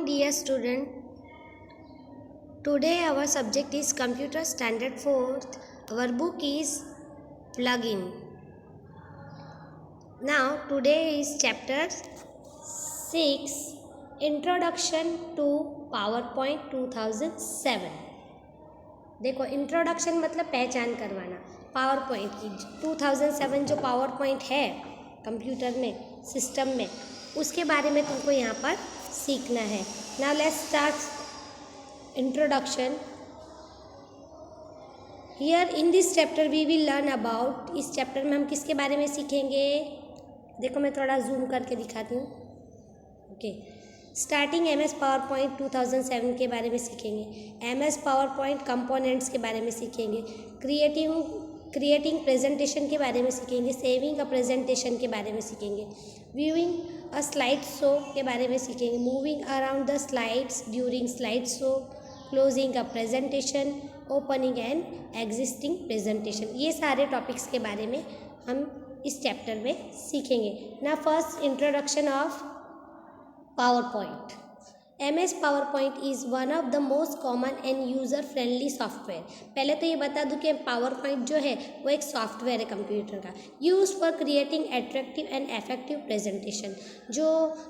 Dear student, today our subject is Computer Standard 4th. Our book is Plugin. Now today is chapter 6, Introduction to PowerPoint 2007. देखो introduction मतलब पहचान करवाना power point की 2007 जो PowerPoint है computer में system में उसके बारे में तुमको यहाँ पर सीखना है. Now let's start introduction. Here in this chapter we will learn about. इस चैप्टर में हम किसके बारे में सीखेंगे? देखो मैं थोड़ा जूम करके दिखाती हूँ. Okay, starting MS power point 2007 के बारे में सीखेंगे. MS पावर पॉइंट कंपोनेंट्स के बारे में सीखेंगे. क्रिएटिंग प्रेजेंटेशन के बारे में सीखेंगे. सेविंग अ प्रेजेंटेशन के बारे में सीखेंगे. व्यूइंग अ स्लाइड शो के बारे में सीखेंगे. Moving around the slides during slide show. Closing a presentation. Opening and existing presentation. ये सारे टॉपिक्स के बारे में हम इस चैप्टर में सीखेंगे. ना first introduction of PowerPoint. MS PowerPoint is one of the most common and user friendly software. पहले तो ये बता दूं कि PowerPoint जो है वो एक सॉफ्टवेयर है कंप्यूटर का, use for creating attractive and effective presentation. जो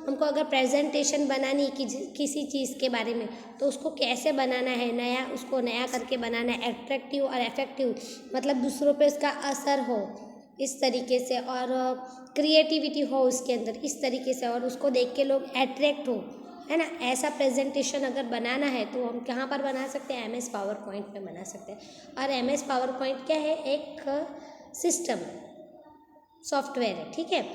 हमको अगर प्रेजेंटेशन बनानी किसी चीज़ के बारे में तो उसको कैसे बनाना है, उसको नया करके बनाना है, एट्रैक्टिव और इफेक्टिव मतलब दूसरों पे उसका असर हो इस तरीके से और क्रिएटिविटी हो उसके अंदर इस तरीके से और उसको देख के लोग अट्रैक्ट हो, है ना. ऐसा प्रेजेंटेशन अगर बनाना है तो हम कहाँ पर बना सकते हैं? MS पावर पॉइंट में बना सकते हैं. और MS पावर पॉइंट क्या है? एक सिस्टम सॉफ्टवेयर है, ठीक है.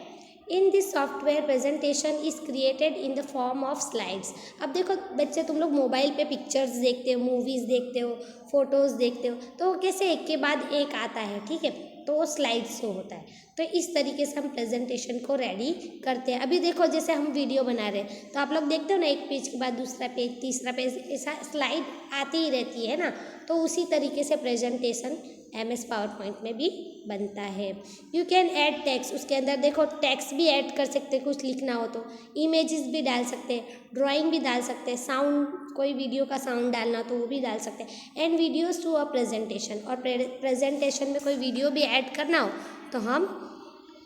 In this software presentation is created in the form of slides. अब देखो बच्चे, तुम लोग मोबाइल पे पिक्चर्स देखते हो, मूवीज़ देखते हो, फोटोज़ देखते हो, तो कैसे एक के बाद एक आता है, ठीक है, तो वो स्लाइड शो होता है. तो इस तरीके से हम प्रेजेंटेशन को रेडी करते हैं. अभी देखो जैसे हम वीडियो बना रहे हैं तो आप लोग देखते हो ना, एक पेज के बाद दूसरा पेज, तीसरा पेज, ऐसा स्लाइड आती ही रहती है ना. तो उसी तरीके से प्रेजेंटेशन MS पावर पॉइंट में भी बनता है. You can add text. उसके अंदर देखो टेक्स्ट भी ऐड कर सकते हैं, कुछ लिखना हो तो. इमेजेस भी डाल सकते हैं, ड्राइंग भी डाल सकते हैं, साउंड, कोई वीडियो का साउंड डालना हो तो वो भी डाल सकते हैं. And videos to a presentation. और प्रेजेंटेशन में कोई वीडियो भी ऐड करना हो तो हम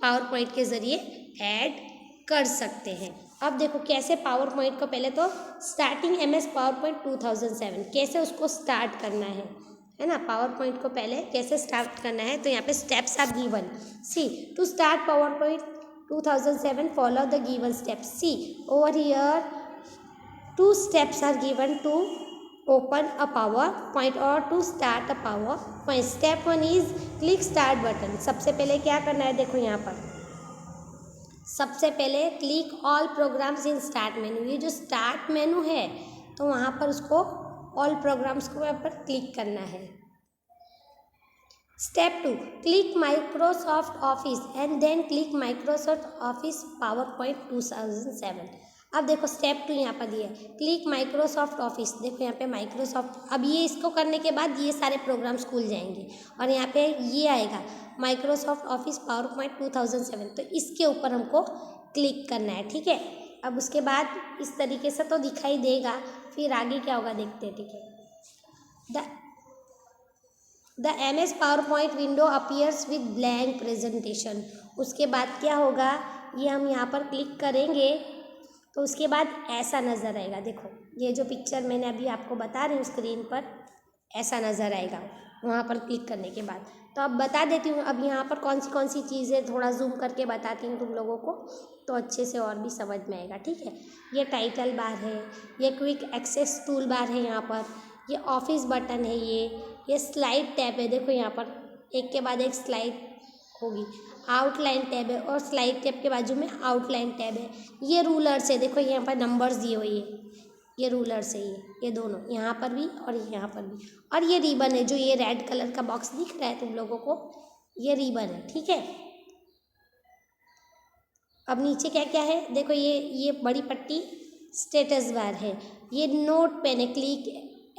पावर पॉइंट के ज़रिए ऐड कर सकते हैं. अब देखो कैसे पावर पॉइंट को पहले तो स्टार्टिंग MS पावर पॉइंट 2007 कैसे उसको स्टार्ट करना है ना. पावर पॉइंट को पहले कैसे स्टार्ट करना है तो यहाँ पे steps are given. See to start PowerPoint 2007 follow the given steps. See over here 2 steps are given to open a PowerPoint or to start a PowerPoint. Step 1 is click start button. सबसे पहले क्या करना है? देखो यहाँ पर सबसे पहले click all programmes in start menu. ये जो स्टार्ट मेनू है तो वहाँ पर उसको ऑल प्रोग्राम्स को यहाँ पर क्लिक करना है. Step 2 click Microsoft Office and then click Microsoft Office PowerPoint 2007. अब देखो स्टेप 2 यहाँ पर दिया है, क्लिक माइक्रोसॉफ्ट ऑफिस. देखो यहाँ पे माइक्रोसॉफ्ट. अब ये इसको करने के बाद ये सारे प्रोग्राम्स खुल जाएंगे और यहाँ पे ये आएगा माइक्रोसॉफ्ट ऑफिस PowerPoint 2007. तो इसके ऊपर हमको क्लिक करना है, ठीक है. अब उसके बाद इस तरीके से तो दिखाई देगा, फिर आगे क्या होगा देखते हैं, ठीक है. The MS PowerPoint window appears with blank presentation. उसके बाद क्या होगा, ये हम यहाँ पर क्लिक करेंगे तो उसके बाद ऐसा नज़र आएगा. देखो ये जो पिक्चर मैंने अभी आपको बता रही हूँ स्क्रीन पर, ऐसा नज़र आएगा वहाँ पर क्लिक करने के बाद. तो अब बता देती हूँ अब यहाँ पर कौन सी चीज़ें थोड़ा जूम करके बताती हूँ तुम लोगों को तो अच्छे से और भी समझ में आएगा, ठीक है. ये टाइटल बार है, ये क्विक एक्सेस टूल बार है, यहाँ पर ये ऑफिस बटन है, ये स्लाइड टैब है. देखो यहाँ पर एक के बाद एक स्लाइड होगी. आउटलाइन टैब है और स्लाइड टैब के बाजू में आउटलाइन टैब है. ये रूलर्स है, देखो यहाँ पर नंबर्स दिए हुए हैं, ये रूलर्स है, ये दोनों यहाँ पर भी और यहाँ पर भी. और ये रिबन है, जो ये रेड कलर का बॉक्स दिख रहा है तुम लोगों को, ये रिबन है, ठीक है. अब नीचे क्या क्या है देखो, ये बड़ी पट्टी स्टेटस बार है. ये नोट पेन है, click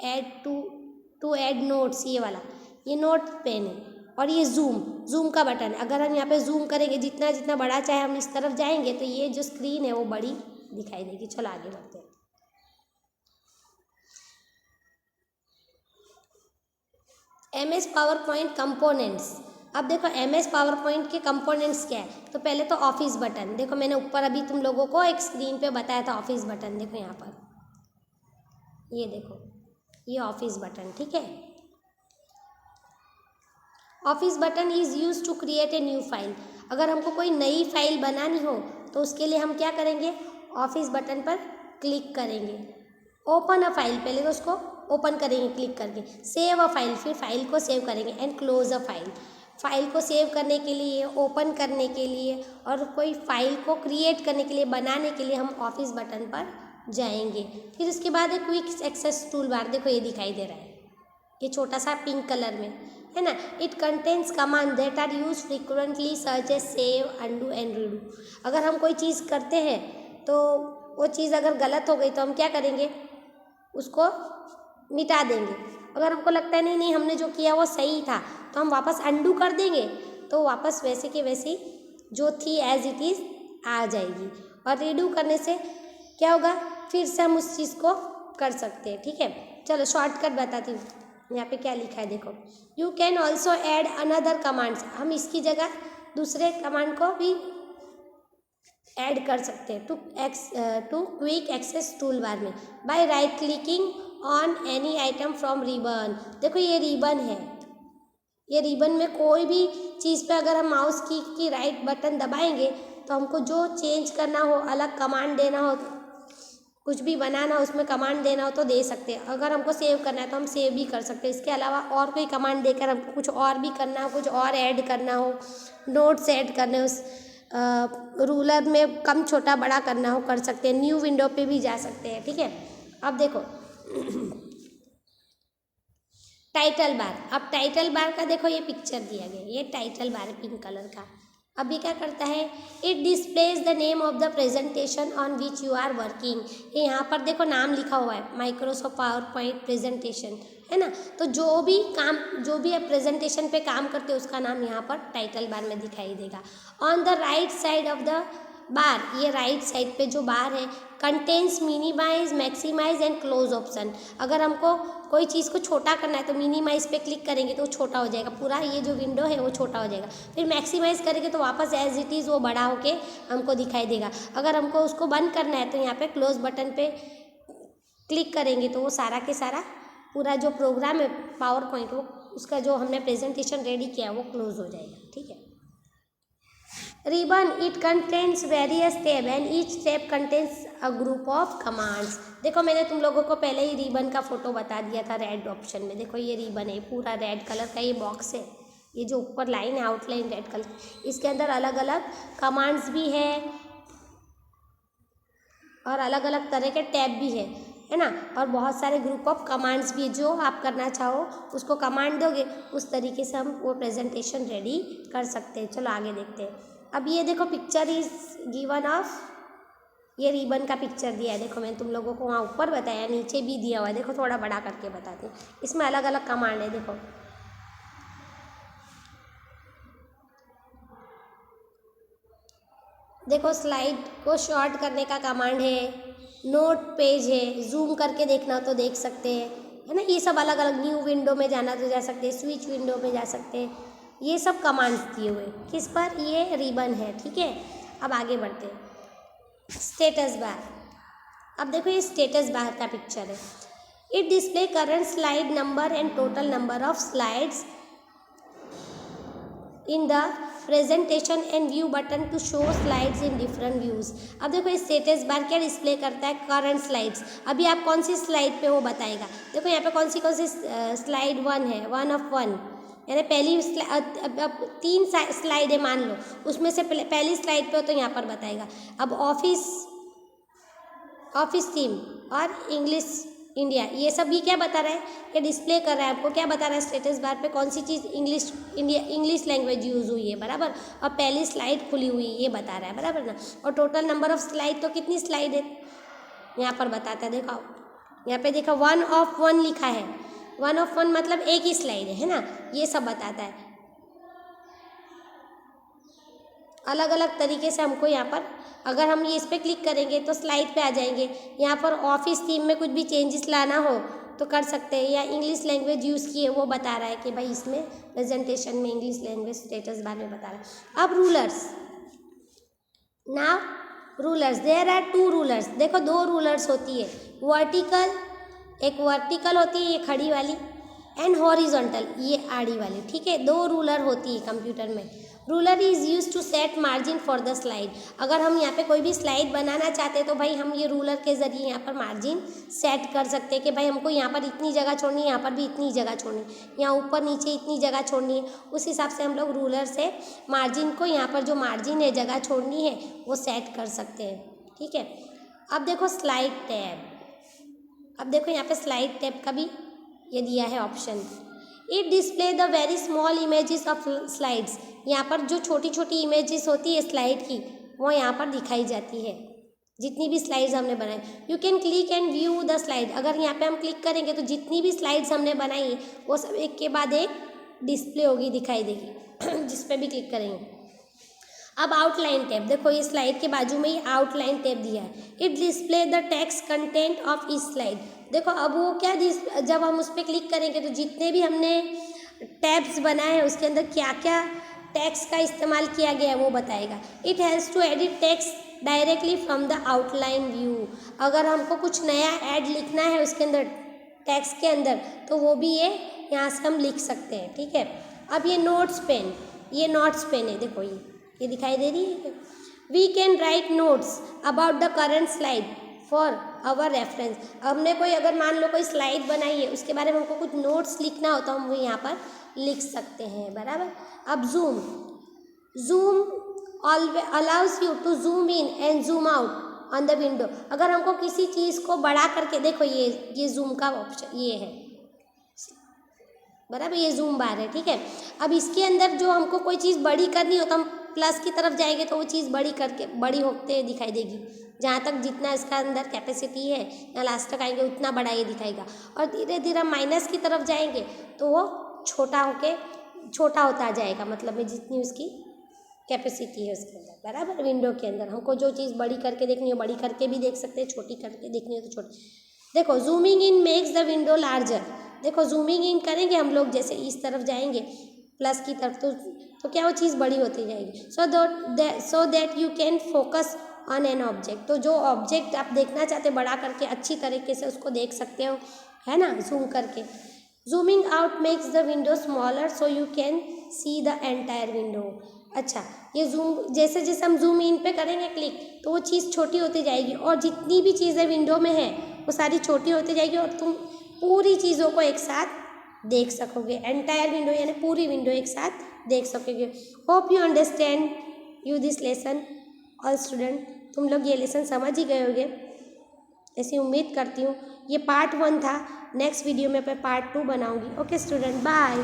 add to add notes, ये वाला ये नोट पेन है. और ये जूम का बटन है. अगर हम यहाँ पे जूम करेंगे जितना बड़ा चाहे हम इस तरफ जाएंगे तो ये जो स्क्रीन है वो बड़ी दिखाई देगी. चलो आगे बढ़ते हैं. MS power point components. अब देखो MS पावर पॉइंट के कंपोनेंट्स क्या है। तो पहले तो ऑफिस बटन, देखो मैंने ऊपर अभी तुम लोगों को एक स्क्रीन पे बताया था ऑफिस बटन, देखो यहाँ पर, ये देखो ये ऑफिस बटन, ठीक है। Office button is use to create a new file. अगर हमको कोई नई फाइल बनानी हो तो उसके लिए हम क्या करेंगे, ऑफिस बटन पर क्लिक करेंगे। ओपन अ फाइल, पहले तो उसको ओपन करेंगे क्लिक करके। सेव अ फाइल, फिर फाइल को सेव करेंगे। And close a file, file को सेव करने के लिए, ओपन करने के लिए और कोई फाइल को क्रिएट करने के लिए, बनाने के लिए हम ऑफिस बटन पर जाएंगे। फिर उसके बाद है क्विक एक्सेस टूल बार, देखो ये दिखाई दे रहा है, ये छोटा सा पिंक कलर में है ना। It contains command that are use frequently such as save, undo and redo. अगर हम कोई चीज़ करते हैं तो वो चीज़ अगर गलत हो गई तो हम क्या करेंगे, उसको मिटा देंगे। अगर हमको लगता है नहीं नहीं हमने जो किया वो सही था, तो हम वापस अंडू कर देंगे, तो वापस वैसे के वैसे जो थी एज इट इज़ आ जाएगी। और रीडू करने से क्या होगा, फिर से हम उस चीज़ को कर सकते हैं, ठीक है। चलो शॉर्टकट बताती हूँ, यहाँ पे क्या लिखा है देखो। You can also add another commands, हम इसकी जगह दूसरे कमांड को भी ऐड कर सकते हैं to quick access toolbar में by right clicking on any item from ribbon. देखो ये रिबन है, ये रिबन में कोई भी चीज़ पे अगर हम माउस की राइट बटन दबाएंगे तो हमको जो चेंज करना हो, अलग कमांड देना हो, कुछ भी बनाना हो, उसमें कमांड देना हो तो दे सकते हैं। अगर हमको सेव करना है तो हम सेव भी कर सकते हैं। इसके अलावा और कोई कमांड देकर हमको कुछ और भी करना हो, कुछ और ऐड करना हो, नोट्स ऐड करने हो, रूलर में कम छोटा बड़ा करना हो कर सकते हैं। न्यू विंडो पे भी जा सकते हैं, ठीक है। अब देखो टाइटल बार, अब टाइटल बार का देखो ये पिक्चर दिया गया, ये टाइटल बार है पिंक कलर का। अब ये क्या करता है, it displays the name of the presentation on which you are working. ये यहाँ पर देखो नाम लिखा हुआ है, माइक्रोसॉफ्ट पावर पॉइंट प्रेजेंटेशन, है ना। तो जो भी आप प्रेजेंटेशन पे काम करते हो उसका नाम यहाँ पर टाइटल बार में दिखाई देगा। On the right side of the bar, ये राइट साइड पे जो बार है, contains minimise, maximise and close option. अगर हमको कोई चीज़ को छोटा करना है तो मिनिमाइज पे क्लिक करेंगे तो छोटा हो जाएगा, पूरा ये जो विंडो है वो छोटा हो जाएगा। फिर मैक्सिमाइज करेंगे तो वापस एज इट इज़ वो बड़ा होके हमको दिखाई देगा। अगर हमको उसको बंद करना है तो यहाँ पे क्लोज बटन पे क्लिक करेंगे तो वो सारा के सारा पूरा जो प्रोग्राम है पावर पॉइंट, वो उसका जो हमने प्रेजेंटेशन रेडी किया वो क्लोज हो जाएगा, ठीक है। Ribbon, it contains various tab and each tab contains a group of commands. देखो मैंने तुम लोगों को पहले ही रिबन का फोटो बता दिया था रेड ऑप्शन में। देखो ये रिबन है, पूरा रेड कलर का ये बॉक्स है, ये जो ऊपर लाइन है आउटलाइन रेड कलर, इसके अंदर अलग अलग कमांड्स भी है और अलग अलग तरह के टैब भी है ना। और बहुत सारे ग्रुप ऑफ कमांड्स भी, जो आप करना चाहो उसको कमांड दोगे उस तरीके से हम वो प्रेजेंटेशन रेडी कर सकते हैं। चलो आगे देखते हैं। अब ये देखो पिक्चर इज गिवन ऑफ, ये रिबन का पिक्चर दिया है। देखो मैंने तुम लोगों को वहाँ ऊपर बताया, नीचे भी दिया हुआ है। देखो थोड़ा बड़ा करके बताती हूँ, इसमें अलग अलग कमांड है। देखो देखो स्लाइड को शॉर्ट करने का कमांड है, नोट पेज है, जूम करके देखना तो देख सकते हैं, है ना। ये सब अलग अलग, न्यू विंडो में जाना तो जा सकते हैं, स्विच विंडो में जा सकते हैं। ये सब कमांड्स दिए हुए किस पर, ये रिबन है, ठीक है। अब आगे बढ़ते हैं। स्टेटस बार, अब देखो ये स्टेटस बार का पिक्चर है। It display current slide number and total number of slides in the presentation and view button to show slides in different views. अब देखो ये स्टेटस बार क्या डिस्प्ले करता है, करंट स्लाइड्स। अभी आप कौन सी स्लाइड पे वो बताएगा। देखो यहाँ पे कौन सी स्लाइड 1 है, 1 of 1, यानी पहली अब 3 स्लाइड है मान लो, उसमें से पहली स्लाइड पे हो तो यहाँ पर बताएगा। अब ऑफिस थीम और इंग्लिश इंडिया, ये सब भी क्या बता रहा है, ये डिस्प्ले कर रहा है आपको, क्या बता रहा है स्टेटस बार पे कौन सी चीज़ इंग्लिश लैंग्वेज यूज़ हुई है, बराबर। और पहली स्लाइड खुली हुई है ये बता रहा है, बराबर ना। और टोटल नंबर ऑफ स्लाइड, तो कितनी स्लाइड है यहाँ पर बताता है। देखो यहाँ पे देखो 1 of 1 लिखा है, 1 of 1 मतलब एक ही स्लाइड है ना, ये सब बताता है। अलग अलग तरीके से हमको यहाँ पर, अगर हम ये इस पर क्लिक करेंगे तो स्लाइड पे आ जाएंगे। यहाँ पर ऑफिस थीम में कुछ भी चेंजेस लाना हो तो कर सकते हैं, या इंग्लिश लैंग्वेज यूज़ की है वो बता रहा है कि भाई इसमें प्रेजेंटेशन में इंग्लिश लैंग्वेज स्टेटस बारे में बता रहा है। अब rulers, now rulers, there are 2 rulers. देखो 2 रूलर्स होती है, वर्टिकल, एक वर्टिकल होती है ये खड़ी वाली, एंड हॉरिजॉन्टल ये आड़ी वाली, ठीक है। 2 रूलर होती है कंप्यूटर में। Ruler is use to set margin for the slide. अगर हम यहाँ पे कोई भी स्लाइड बनाना चाहते हैं तो भाई हम ये रूलर के ज़रिए यहाँ पर मार्जिन सेट कर सकते हैं कि भाई हमको यहाँ पर इतनी जगह छोड़नी है, यहाँ पर भी इतनी जगह छोड़नी है, यहाँ ऊपर नीचे इतनी जगह छोड़नी है। उस हिसाब से हम लोग रूलर से मार्जिन को, यहाँ पर जो मार्जिन है जगह छोड़नी है वो सेट कर सकते हैं, ठीक है। अब देखो स्लाइड टैब, अब देखो यहाँ पे स्लाइड टैब का भी ये दिया है option. It display the very small images of slides. यहाँ पर जो छोटी छोटी इमेजेस होती है स्लाइड की वो यहाँ पर दिखाई जाती है, जितनी भी स्लाइड्स हमने बनाई। You can click and view the slide. अगर यहाँ पे हम क्लिक करेंगे तो जितनी भी स्लाइड्स हमने बनाई है वो सब एक के बाद एक डिस्प्ले होगी, दिखाई देगी जिस पे भी क्लिक करेंगे। अब आउटलाइन टैब, देखो ये स्लाइड के बाजू में ही आउटलाइन टैब दिया है। It display the text content of each slide. देखो अब वो क्या, जब हम उस पर क्लिक करेंगे तो जितने भी हमने टैब्स बनाए हैं उसके अंदर क्या क्या टेक्स्ट का इस्तेमाल किया गया है वो बताएगा। It helps to edit text directly from the outline view. अगर हमको कुछ नया ऐड लिखना है उसके अंदर टेक्स्ट के अंदर तो वो भी ये यहाँ से हम लिख सकते हैं, ठीक है। अब ये नोट्स पेन, ये नोट्स पेन है, देखो ये दिखाई दे रही है। We can write notes about the current slide for our reference. हमने कोई, अगर मान लो कोई स्लाइड बनाई है उसके बारे में हमको कुछ नोट्स लिखना हो तो हम वो यहाँ पर लिख सकते हैं, बराबर। अब zoom allows you to zoom in and zoom out on the window. अगर हमको किसी चीज़ को बड़ा करके, देखो ये जूम का ऑप्शन ये है, बराबर, ये जूम बार है, ठीक है। अब इसके अंदर जो हमको कोई चीज़ बड़ी करनी हो तो हम प्लस की तरफ जाएंगे तो वो चीज़ बड़ी होते दिखाई देगी। जहाँ तक जितना इसका अंदर कैपेसिटी है या लास्ट तक आएंगे उतना बड़ा ये दिखाएगा, और धीरे धीरे माइनस की तरफ जाएंगे तो वो छोटा होता जाएगा, मतलब में जितनी उसकी कैपेसिटी है उसके अंदर, बराबर। विंडो के अंदर हमको जो चीज़ बड़ी करके देखनी हो बड़ी करके भी देख सकते हैं, छोटी करके देखनी हो तो छोटी। देखो zooming in makes the window larger. देखो जूमिंग इन करेंगे हम लोग, जैसे इस तरफ जाएंगे प्लस की तरफ तो क्या वो चीज़ बड़ी होती जाएगी। So that you can focus on an object. तो जो ऑब्जेक्ट आप देखना चाहते हैं बड़ा करके अच्छी तरीके से उसको देख सकते हो, है ना, जूम करके। Zooming out makes the window smaller so you can see the entire window. अच्छा, ये जूम, जैसे जैसे हम जूम इन पे करेंगे क्लिक तो वो चीज़ छोटी होती जाएगी, और जितनी भी चीज़ें विंडो में है वो सारी छोटी होती जाएगी और तुम पूरी चीज़ों को एक साथ देख सकोगे। एंटायर विंडो यानी पूरी विंडो एक साथ देख सकोगे। Hope you understand you this lesson all student. तुम लोग ये लेसन समझ ही गए होंगे, ऐसी उम्मीद करती हूँ। ये पार्ट 1 था, नेक्स्ट वीडियो में मैं पार्ट 2 बनाऊँगी। Okay student, bye.